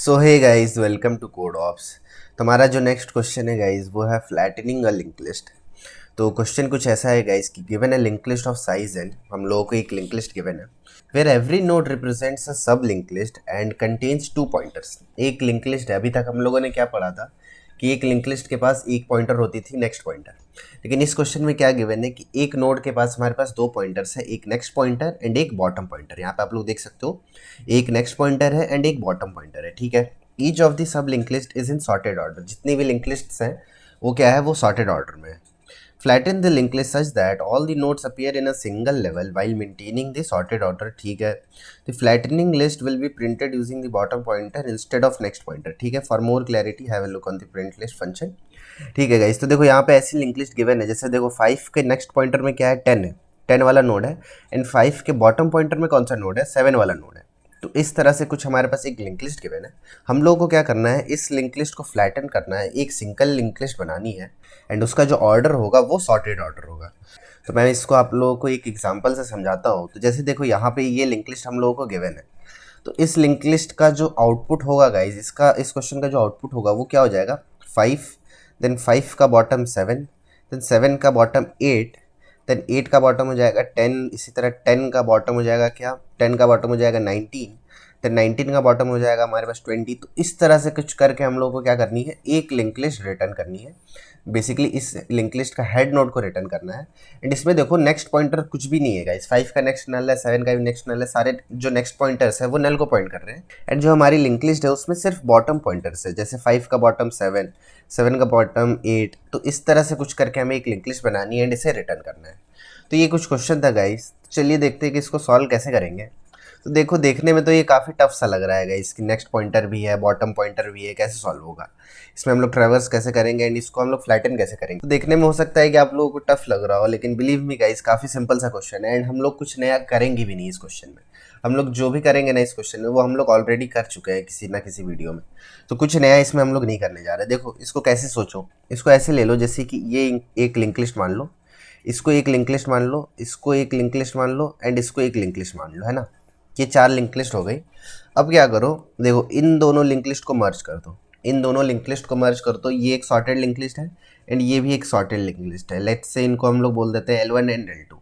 So hey guys, welcome to code ops. तुम्हारा जो next question है गाइस वो है फ्लैटनिंग अ लिंक लिस्ट। तो क्वेश्चन कुछ ऐसा है गाइस कि given a link list of size N, हम लोगों को एक लिंक लिस्ट गिवन है where every node represents a sub link list and contains two pointers. एक लिंक लिस्ट है, अभी तक हम लोगों ने क्या पढ़ा था कि एक लिंक लिस्ट के पास एक पॉइंटर होती थी, नेक्स्ट पॉइंटर। लेकिन इस क्वेश्चन में क्या गिवन है कि एक नोड के पास हमारे पास दो पॉइंटर्स है, एक नेक्स्ट पॉइंटर एंड एक बॉटम पॉइंटर। यहाँ पे आप लोग देख सकते हो एक नेक्स्ट पॉइंटर है एंड एक बॉटम पॉइंटर है, ठीक है। ईच ऑफ दी सब link list is in sorted order. जितनी भी लिंक लिस्ट्स हैं वो क्या है, वो सॉर्टेड ऑर्डर में है। Flatten the linked list such that all the nodes appear in a single level while maintaining the sorted order, ठीक है। The flattening list will be printed using the bottom pointer instead of next pointer, ठीक है। For more clarity have a look on the print list function, ठीक है guys. तो देखो यहाँ पे ऐसी लिंक लिस्ट गिवन है, जैसे देखो 5 के नेक्स्ट पॉइंटर में क्या है, 10 है, 10 वाला नोड है। एंड 5 के बॉटम पॉइंटर में कौन सा नोड है, 7 वाला नोड है। तो इस तरह से कुछ हमारे पास एक लिंक लिस्ट गिवन है। हम लोगों को क्या करना है, इस लिंक लिस्ट को फ्लैटन करना है, एक सिंगल लिंक लिस्ट बनानी है एंड उसका जो ऑर्डर होगा वो सॉर्टेड ऑर्डर होगा। तो मैं इसको आप लोगों को एक एग्जांपल से समझाता हूँ। तो जैसे देखो यहाँ पे ये लिंक लिस्ट हम लोगों को गिवन है, तो इस लिंक लिस्ट का जो आउटपुट होगा गाइज, इसका इस क्वेश्चन का जो आउटपुट होगा वो क्या हो जाएगा, 5, देन 5 का बॉटम 7, देन 7 का बॉटम 8, देन 8 का बॉटम हो जाएगा 10, इसी तरह 10 का बॉटम हो जाएगा क्या, 10 का बॉटम हो जाएगा 19, देन 19 का बॉटम हो जाएगा हमारे पास 20। तो इस तरह से कुछ करके हम लोगों को क्या करनी है, एक लिंक लिस्ट रिटर्न करनी है। बेसिकली इस लिंक लिस्ट का हेड नोड को रिटर्न करना है। एंड इसमें देखो नेक्स्ट पॉइंटर कुछ भी नहीं है गाइस, 5 का नेक्स्ट नल है, 7 का भी नेक्स्ट नल है, सारे जो नेक्स्ट पॉइंटर्स है वो नल को पॉइंट कर रहे हैं। एंड जो हमारी लिंक लिस्ट है उसमें सिर्फ बॉटम पॉइंटर्स है, जैसे 5 का बॉटम 7, 7 का बॉटम 8। तो इस तरह से कुछ करके हमें एक लिंक लिस्ट बनानी है एंड इसे रिटर्न करना है। तो ये कुछ क्वेश्चन था गाइस, चलिए देखते हैं कि इसको सॉल्व कैसे करेंगे। तो देखो देखने में तो ये काफ़ी टफ सा लग रहा है गाइस, इसकी नेक्स्ट पॉइंटर भी है, बॉटम पॉइंटर भी है, कैसे सॉल्व होगा, इसमें हम लोग ट्रेवर्स कैसे करेंगे एंड इसको हम लोग फ्लैटन कैसे करेंगे। तो देखने में हो सकता है कि आप लोगों को टफ लग रहा हो, लेकिन बिलीव मी गाइस काफ़ी सिंपल सा क्वेश्चन है एंड हम लोग कुछ नया करेंगे भी नहीं इस क्वेश्चन में। हम लोग जो भी करेंगे ना इस क्वेश्चन में वो हम लोग ऑलरेडी कर चुके हैं किसी ना किसी वीडियो में। तो कुछ नया इसमें हम लोग नहीं करने जा रहे। देखो इसको कैसे सोचो, इसको ऐसे ले लो जैसे कि ये एक लिंक लिस्ट मान लो, इसको एक लिंक लिस्ट मान लो, इसको एक लिंक लिस्ट मान लो एंड इसको एक लिंक लिस्ट मान लो, है ना। ये 4 लिंक लिस्ट हो गई। अब क्या करो, देखो इन दोनों लिंक लिस्ट को मर्ज कर दो, इन दोनों लिंक लिस्ट को मर्ज कर दो। ये एक सॉर्टेड लिंक लिस्ट है एंड ये भी एक सॉर्टेड लिंक लिस्ट है। लेट्स से इनको हम लोग बोल देते हैं L1 एंड L2।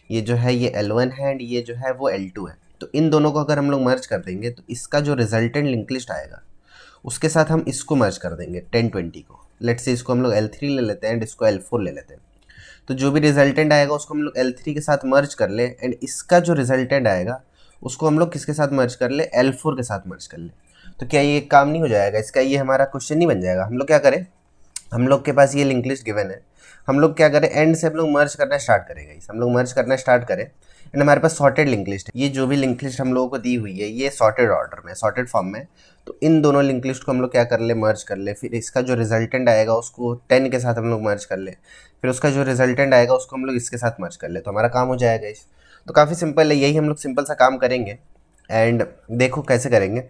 ये जो है ये L1 है एंड ये जो है वो L2 है। तो इन दोनों को अगर हम लोग मर्ज कर देंगे तो इसका जो रिजल्टेंट लिंक लिस्ट आएगा उसके साथ हम इसको मर्ज कर देंगे 1020 को। लेट्स से इसको हम लोग L3 ले लेते हैं एंड इसको L4 ले लेते हैं। तो जो भी रिजल्टेंट आएगा उसको हम लोग L3 के साथ मर्ज कर ले एंड इसका जो रिजल्टेंट आएगा उसको हम लोग किसके साथ मर्ज कर ले, L4 के साथ मर्ज कर ले। तो क्या ये काम नहीं हो जाएगा इसका, ये हमारा क्वेश्चन नहीं बन जाएगा। हम लोग क्या करें, हम लोग के पास ये लिंक लिस्ट गिवन है, हम लोग क्या करें, एंड से हम लोग मर्ज करना स्टार्ट करेंगे। हम लोग मर्ज करना स्टार्ट करें एंड हमारे पास सॉर्टेड लिंक लिस्ट है। ये जो भी लिंक लिस्ट हम लोगों को दी हुई है ये सॉर्टेड ऑर्डर में, सॉर्टेड फॉर्म में। तो इन दोनों लिंक लिस्ट को हम लोग क्या कर ले, मर्ज कर ले। फिर इसका जो रिजल्टेंट आएगा उसको 10 के साथ हम लोग मर्ज कर ले, फिर उसका जो रिजल्टेंट आएगा उसको हम लोग इसके साथ मर्ज कर ले, तो हमारा काम हो जाएगा इस। तो काफ़ी सिंपल है, यही हम लोग सिंपल सा काम करेंगे। एंड देखो कैसे करेंगे।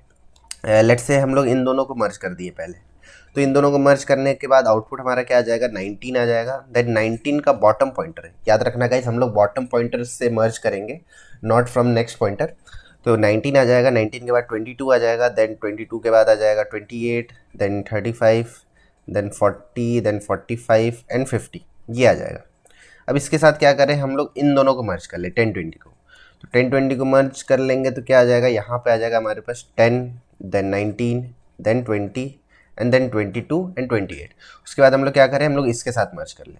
लेट्स से हम लोग इन दोनों को मर्ज कर दिए पहले, तो इन दोनों को मर्ज करने के बाद आउटपुट हमारा क्या आ जाएगा, 19 आ जाएगा। देन 19 का बॉटम पॉइंटर है, याद रखना गाइस हम लोग बॉटम पॉइंटर से मर्ज करेंगे, नॉट फ्रॉम नेक्स्ट पॉइंटर। तो 19 आ जाएगा, 19 के बाद 22 आ जाएगा, देन 22 के बाद आ जाएगा 28, देन 35, देन 40, देन 45 एंड 50, ये आ जाएगा। अब इसके साथ क्या करें, हम लोग इन दोनों को मर्ज कर ले, 1020 को। तो 1020 को मर्ज कर लेंगे तो क्या आ जाएगा, यहाँ पे आ जाएगा हमारे पास 10, then 19, then 20 and then 22 and 28। उसके बाद हम लोग क्या करें, हम लोग इसके साथ मर्ज कर लें।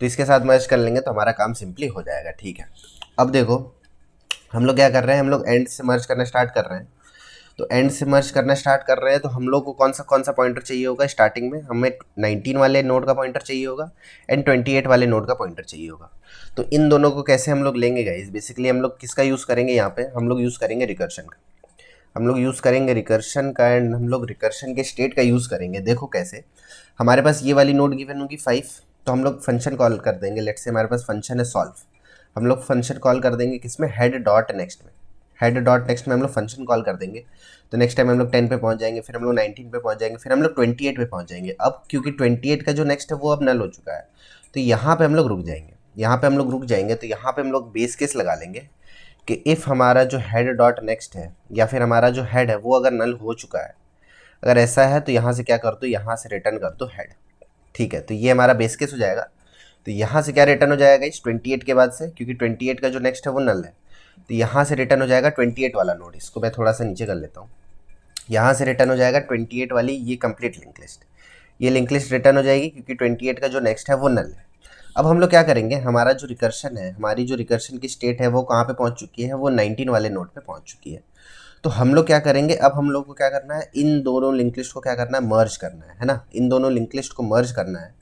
तो इसके साथ मर्ज कर लेंगे तो हमारा काम सिंपली हो जाएगा, ठीक है। अब देखो हम लोग क्या कर रहे हैं, हम लोग एंड से मर्ज करना स्टार्ट कर रहे हैं। तो एंड से मर्ज करना स्टार्ट कर रहे हैं तो हम लोग को कौन सा पॉइंटर चाहिए होगा, स्टार्टिंग में हमें 19 वाले नोड का पॉइंटर चाहिए होगा एंड 28 वाले नोड का पॉइंटर चाहिए होगा। तो इन दोनों को कैसे हम लोग लेंगे गाइस, बेसिकली हम लोग किसका यूज़ करेंगे, यहाँ पे हम लोग यूज़ करेंगे रिकर्शन का। हम लोग यूज़ करेंगे रिकर्शन का एंड हम लोग रिकर्शन के स्टेट का यूज़ करेंगे। देखो कैसे, हमारे पास ये वाली नोड गिवन होगी 5, तो हम लोग फंक्शन कॉल कर देंगे। लेट्स से हमारे पास फंक्शन है सॉल्व, हम लोग फंक्शन कॉल कर देंगे किसमें, हेड डॉट नेक्स्ट में। हेड डॉट नेक्स्ट में हम लोग फंक्शन कॉल कर देंगे। तो नेक्स्ट टाइम हम लोग 10 पे पहुंच जाएंगे, फिर हम लोग 19 पे पहुंच जाएंगे, फिर हम लोग 28 पे पहुंच जाएंगे। अब क्योंकि 28 का जो नेक्स्ट है वो अब नल हो चुका है, तो यहाँ पे हम लोग रुक जाएंगे। यहाँ पे हम लोग रुक जाएंगे तो यहाँ पे हम लोग बेस केस लगा लेंगे कि इफ़ हमारा जो हेड डॉट नेक्स्ट है या फिर हमारा जो हेड है वो अगर नल हो चुका है, अगर ऐसा है तो यहाँ से क्या कर दो, यहाँ से रिटर्न कर दो हेड। ठीक है, तो ये हमारा बेस केस हो जाएगा। तो यहाँ से क्या रिटर्न हो जाएगा इस 28 के बाद से, क्योंकि 28 का जो नेक्स्ट है वो नल है, तो यहाँ से रिटर्न हो जाएगा 28 वाला नोड। इसको मैं थोड़ा सा नीचे कर लेता हूँ। यहाँ से रिटर्न हो जाएगा 28 वाली ये कंप्लीट लिंक लिस्ट। ये लिंक लिस्ट रिटर्न हो जाएगी क्योंकि 28 का जो नेक्स्ट है वो नल है। अब हम लोग क्या करेंगे, हमारा जो रिकर्शन है, हमारी जो रिकर्शन की स्टेट है वो कहाँ पे पहुँच चुकी है, वो 19 वाले नोड पे पहुँच चुकी है। तो हम लोग क्या करेंगे, अब हम लोग को क्या करना है, इन दोनों लिंक लिस्ट को क्या करना है, मर्ज करना है ना। इन दोनों लिंक लिस्ट को मर्ज करना है।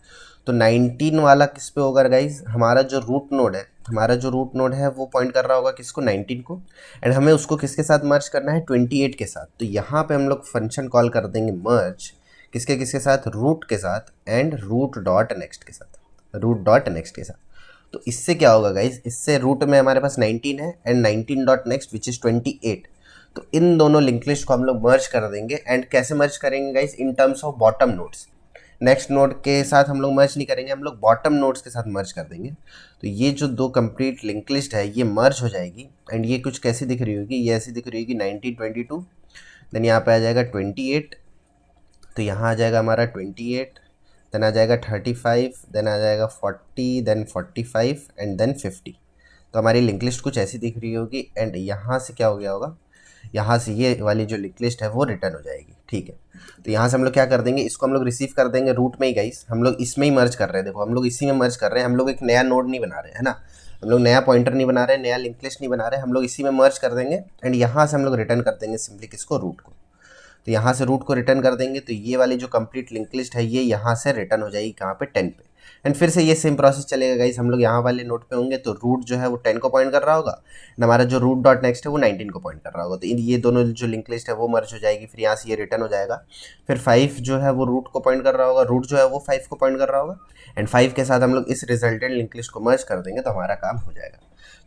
तो 19 वाला किस पे होगा गाइज, हमारा जो रूट नोड है, हमारा जो रूट नोड है वो पॉइंट कर रहा होगा किसको, 19 को। एंड हमें उसको किसके साथ मर्ज करना है, 28 के साथ। तो यहाँ पे हम लोग फंक्शन कॉल कर देंगे मर्ज, किसके किसके साथ, रूट के साथ एंड रूट डॉट नेक्स्ट के साथ, रूट डॉट नेक्स्ट के साथ। तो इससे क्या होगा गाइज, इससे रूट में हमारे पास 19 है and 19 dot next which is 28। तो इन दोनों लिंक लिस्ट को हम लोग मर्ज कर देंगे। एंड कैसे मर्ज करेंगे guys, in terms of bottom nodes. Next node के साथ हम लोग मर्ज नहीं करेंगे, हम लोग बॉटम नोड्स के साथ मर्ज कर देंगे। तो ये जो दो कंप्लीट लिंक लिस्ट है ये मर्ज हो जाएगी। एंड ये कुछ कैसी दिख रही होगी, ये ऐसी दिख रही होगी 1922, देन यहाँ पे आ जाएगा 28, तो यहाँ आ जाएगा हमारा 28, देन आ जाएगा 35, देन आ जाएगा 40, देन 45 एंड देन 50। तो हमारी लिंक लिस्ट कुछ ऐसी दिख रही होगी। एंड यहाँ से क्या हो गया होगा, यहाँ से ये वाली जो लिंक लिस्ट है वो रिटर्न हो जाएगी। ठीक है, तो यहाँ से हम लोग क्या कर देंगे, इसको हम लोग रिसीव कर देंगे रूट में ही गाइस। हम लोग इसमें ही मर्ज कर रहे हैं, देखो हम लोग इसी में मर्ज कर रहे हैं, हम लोग एक नया नोड नहीं बना रहे हैं, है ना। हम लोग नया पॉइंटर नहीं बना रहे, नया लिंक लिस्ट नहीं बना रहे, हम लोग इसी में मर्ज कर देंगे। एंड यहाँ से हम लोग रिटर्न कर देंगे सिंपली किसको, रूट को। तो यहाँ से रूट को रिटर्न कर देंगे, तो ये वाली जो कंप्लीट लिंक लिस्ट है ये यहाँ से रिटर्न हो जाएगी कहाँ पे, 10 पे। एंड फिर से ये सेम प्रोसेस चलेगा गाइस, हम लोग यहाँ वाले नोट पे होंगे तो रूट जो है वो 10 को पॉइंट कर रहा होगा, हमारा जो रूट डॉट नेक्स्ट है वो 19 को पॉइंट कर रहा होगा। तो ये दोनों जो लिंक लिस्ट है वो मर्ज हो जाएगी, फिर यहाँ से ये रिटर्न हो जाएगा। फिर 5 जो है वो रूट को पॉइंट कर रहा होगा, रूट जो है वो 5 को पॉइंट कर रहा होगा। एंड 5 के साथ हम लोग इस रिजल्टेंट लिंक लिस्ट को मर्ज कर देंगे तो हमारा काम हो जाएगा।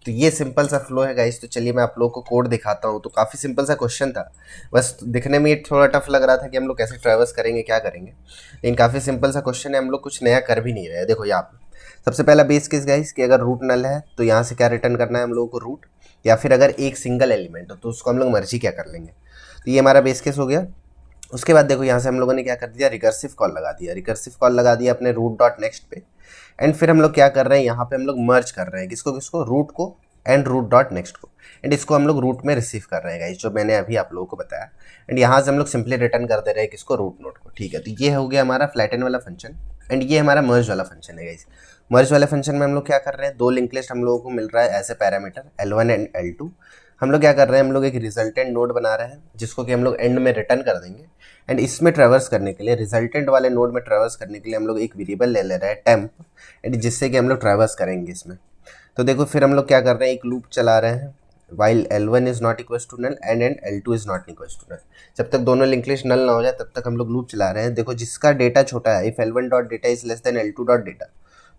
तो ये सिंपल सा फ्लो है गाइस। तो चलिए मैं आप लोगों को कोड दिखाता हूँ। तो काफ़ी सिंपल सा क्वेश्चन था, बस दिखने में ये थोड़ा टफ लग रहा था कि हम लोग कैसे ट्रैवर्स करेंगे, क्या करेंगे, लेकिन काफ़ी सिंपल सा क्वेश्चन है, हम लोग कुछ नया कर भी नहीं रहे हैं। देखो यहाँ पे सबसे पहला बेस केस गाइस कि अगर रूट नल है तो यहाँ से क्या रिटर्न करना है हम लोगों को, रूट। या फिर अगर एक सिंगल एलिमेंट हो तो उसको हम लोग मर्जी क्या कर लेंगे। तो ये हमारा बेस केस हो गया। उसके बाद देखो यहाँ से हम लोगों ने क्या कर दिया, रिकर्सिव कॉल लगा दिया, रिकर्सिव कॉल लगा दिया अपने रूट डॉट नेक्स्ट पे। एंड फिर हम लोग क्या कर रहे हैं, यहाँ पे हम लोग मर्ज कर रहे हैं किसको किसको, रूट को एंड रूट डॉट नेक्स्ट को। एंड इसको हम लोग रूट में रिसीव कर रहे हैं गाइस, जो मैंने अभी आप लोगों को बताया। एंड यहाँ से हम लोग सिंपली रिटर्न कर दे रहे हैं किसको, रूट नोड को। ठीक है, तो ये हो गया हमारा फ्लैटन वाला फंक्शन। एंड ये हमारा मर्ज वाला फंक्शन है गाइस। मर्ज वाले फंक्शन में हम लोग क्या कर रहे हैं, दो लिंक लिस्ट हम लोगों को मिल रहा है ऐसे पैरामीटर L1 एंड L2। हम लोग क्या कर रहे हैं, हम लोग एक रिजल्टेंट नोड बना रहे हैं जिसको कि हम लोग एंड में रिटर्न कर देंगे। एंड इसमें ट्रैवर्स करने के लिए, रिजल्टेंट वाले नोड में ट्रैवर्स करने के लिए हम लोग एक वेरिएबल ले ले रहे हैं टेम्प, एंड जिससे कि हम लोग ट्रैवर्स करेंगे इसमें। तो देखो फिर हम लोग क्या कर रहे हैं, एक लूप चला रहे हैं while L1 is not equal to null and L2 is not equal to null. जब तक दोनों लिंक लिस्ट नल ना हो जाए तब तक हम लोग लूप चला रहे हैं। देखो जिसका डेटा छोटा है, if L1 dot data is less than L2 dot data,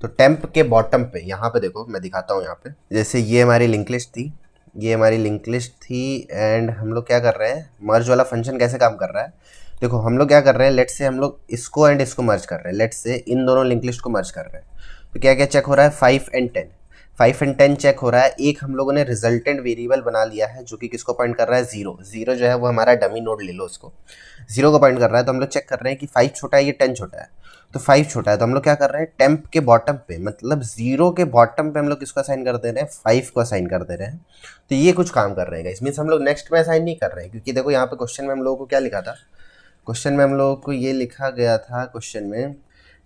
तो टेम्प के बॉटम पे यहाँ पे देखो मैं दिखाता हूँ। यहाँ पे जैसे ये हमारी लिंक लिस्ट थी, ये हमारी लिंक लिस्ट थी। एंड हम लोग क्या कर रहे हैं, मर्ज वाला फंक्शन कैसे काम कर रहा है, देखो हम लोग क्या कर रहे हैं, लेट से हम लोग इसको एंड इसको मर्ज कर रहे हैं, लेट से इन दोनों लिंक लिस्ट को मर्ज कर रहे हैं। तो क्या क्या चेक हो रहा है, 5 एंड 10, 5 एंड 10 चेक हो रहा है। एक हम लोगों ने रिजल्टेंट वेरिएबल बना लिया है जो कि किसको पॉइंट कर रहा है, 0। 0 जो है वो हमारा डमी नोड ले लो, उसको 0 को पॉइंट कर रहा है। तो हम लोग चेक कर रहे हैं कि 5 छोटा है, ये 10 छोटा है। तो 5 छोटा है तो हम लोग क्या कर रहे हैं, टेम्प के बॉटम पे, मतलब 0 के बॉटम पे हम लोग किसको असाइन कर दे रहे हैं, 5 को असाइन कर दे रहे हैं। तो ये कुछ काम कर रहे हैं, इसमें हम लोग नेक्स्ट में असाइन नहीं कर रहे हैं, क्योंकि देखो यहाँ पे क्वेश्चन में हम लोगों को क्या लिखा था, क्वेश्चन में हम लोगों को ये लिखा गया था, क्वेश्चन में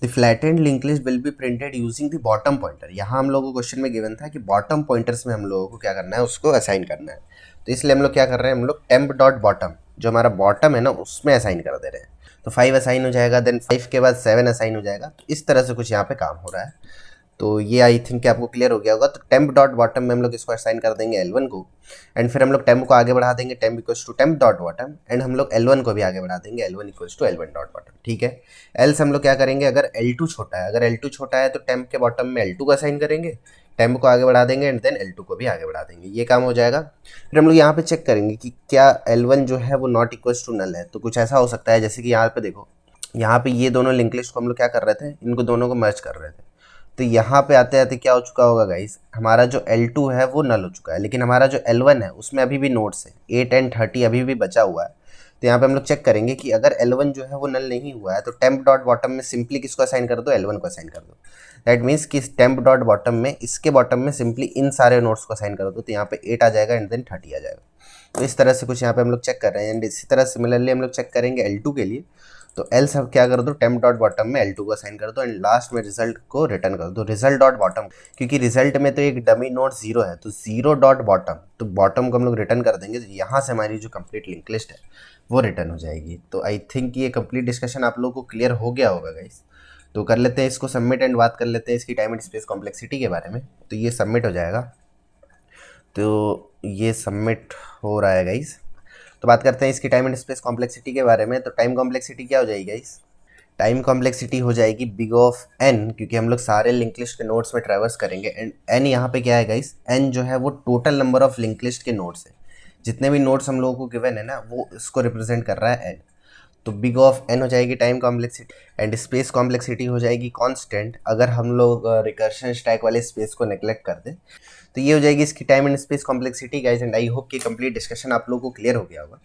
the flattened link list will be printed using the bottom pointer. यहाँ हम लोगों को क्वेश्चन में गिवन था कि बॉटम पॉइंटर्स में हम लोगों को क्या करना है, उसको असाइन करना है। तो इसलिए हम लोग क्या कर रहे हैं, हम लोग टेम्प डॉट बॉटम, जो हमारा बॉटम है ना, उसमें असाइन कर दे रहे हैं। तो 5 असाइन हो जाएगा, देन 5 के बाद 7 असाइन हो जाएगा। तो इस तरह से कुछ यहाँ पे काम हो रहा है। तो ये आई थिंक कि आपको क्लियर हो गया होगा। तो टेम्प डॉट बॉटम में हम लोग इसको असाइन कर देंगे L1 को। एंड फिर हम लोग टेम्प को आगे बढ़ा देंगे, temp equals to temp dot bottom. And हम लोग L1 को भी आगे बढ़ा देंगे, L1 equals to L1 dot bottom. ठीक है, एल्स हम लोग क्या करेंगे, अगर L2 छोटा है, अगर L2 छोटा है तो टेम्प के बॉटम में L2 को असाइन करेंगे, टेम्प को आगे बढ़ा देंगे एंड देन L2 को भी आगे बढ़ा देंगे। ये काम हो जाएगा। फिर हम लोग यहाँ पे चेक करेंगे कि क्या L1 जो है वो नॉट इक्वल्स टू नल है। तो कुछ ऐसा हो सकता है जैसे कि यहाँ पे देखो, यहाँ पे ये दोनों लिंक लिस्ट को हम लोग क्या कर रहे थे, इनको दोनों को मर्ज कर रहे थे। तो यहाँ पे आते आते क्या हो चुका होगा गाइस, हमारा जो L2 है वो नल हो चुका है, लेकिन हमारा जो L1 है उसमें अभी भी नोड्स है 8 एंड 30 अभी भी बचा हुआ है। तो यहाँ पे हम लोग चेक करेंगे कि अगर L1 जो है वो नल नहीं हुआ है तो टेम्प डॉट बॉटम में सिंपली किसको असाइन कर दो, L1 को असाइन कर दो। दैट मीन्स कि टेम्प डॉट बॉटम में इसके बॉटम में सिंपली इन सारे नोड्स को असाइन कर दो, तो यहाँ पे 8 आ जाएगा एंड देन 30 आ जाएगा। तो इस तरह से कुछ यहाँ पे हम लोग चेक कर रहे हैं। एंड इसी तरह सिमिलरली हम लोग चेक करेंगे L2 के लिए। तो एल सब क्या कर दो, टेम्प डॉट बॉटम में L2 को असाइन कर दो एंड लास्ट में रिजल्ट को रिटर्न कर दो, रिजल्ट डॉट बॉटम, क्योंकि रिजल्ट में तो एक डमी नोड 0 है, तो 0 डॉट बॉटम, तो बॉटम को हम लोग रिटर्न कर देंगे। तो यहाँ से हमारी जो कंप्लीट लिंक लिस्ट है वो रिटर्न हो जाएगी। तो आई थिंक ये कंप्लीट डिस्कशन आप लोगों को क्लियर हो गया होगा गाइस। तो कर लेते हैं इसको सबमिट एंड बात कर लेते हैं इसकी टाइम एंड स्पेस कॉम्प्लेक्सिटी के बारे में। तो ये सबमिट हो जाएगा, तो ये सबमिट हो रहा है गाइस। तो बात करते हैं इसकी टाइम एंड स्पेस कॉम्प्लेक्सिटी के बारे में। तो टाइम कॉम्प्लेक्सिटी क्या हो जाएगी गाइस, टाइम कॉम्प्लेक्सिटी हो जाएगी बिग ऑफ एन, क्योंकि हम लोग सारे लिंक लिस्ट के नोड्स में ट्रैवर्स करेंगे। एंड एन यहाँ पे क्या है गाइस, एन जो है वो total number of link list के नोड्स है, जितने भी नोड्स हम लोगों को गिवन है ना वो इसको रिप्रेजेंट कर रहा है एन। तो बिग ऑफ एन हो जाएगी time complexity and space complexity हो जाएगी कांस्टेंट, अगर हम लोग रिकर्शन स्टैक वाले स्पेस को नेग्लेक्ट कर दें। तो ये हो जाएगी इसकी time and space complexity guys. And I hope कि कंप्लीट डिस्कशन आप लोगों को क्लियर हो गया होगा।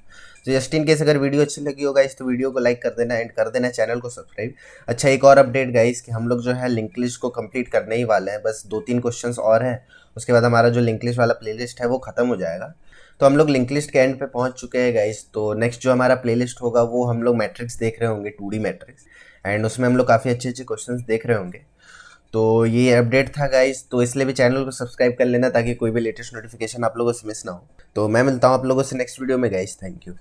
तो जस्ट इन केस अगर वीडियो अच्छी लगी हो गाइस तो वीडियो को लाइक कर देना एंड कर देना चैनल को सब्सक्राइब। अच्छा, एक और अपडेट गाइस कि हम लोग जो है लिंक लिस्ट को कंप्लीट करने ही वाले हैं, बस 2-3 क्वेश्चंस और हैं, उसके बाद हमारा जो लिंक लिस्ट वाला प्लेलिस्ट है वो खत्म हो जाएगा। तो हम लोग लिंक लिस्ट के एंड पे पहुंच चुके हैं गाइस। तो नेक्स्ट जो हमारा प्लेलिस्ट होगा वो हम लोग मैट्रिक्स देख रहे होंगे, 2D मैट्रिक्स, एंड उसमें हम लोग काफ़ी अच्छे अच्छे क्वेश्चंस देख रहे होंगे। तो ये अपडेट था गाइस, तो इसलिए भी चैनल को सब्सक्राइब कर लेना ताकि कोई भी लेटेस्ट नोटिफिकेशन आप लोगों से मिस ना हो। तो मैं मिलता हूँ आप लोगों से नेक्स्ट वीडियो में गाइस, थैंक यू।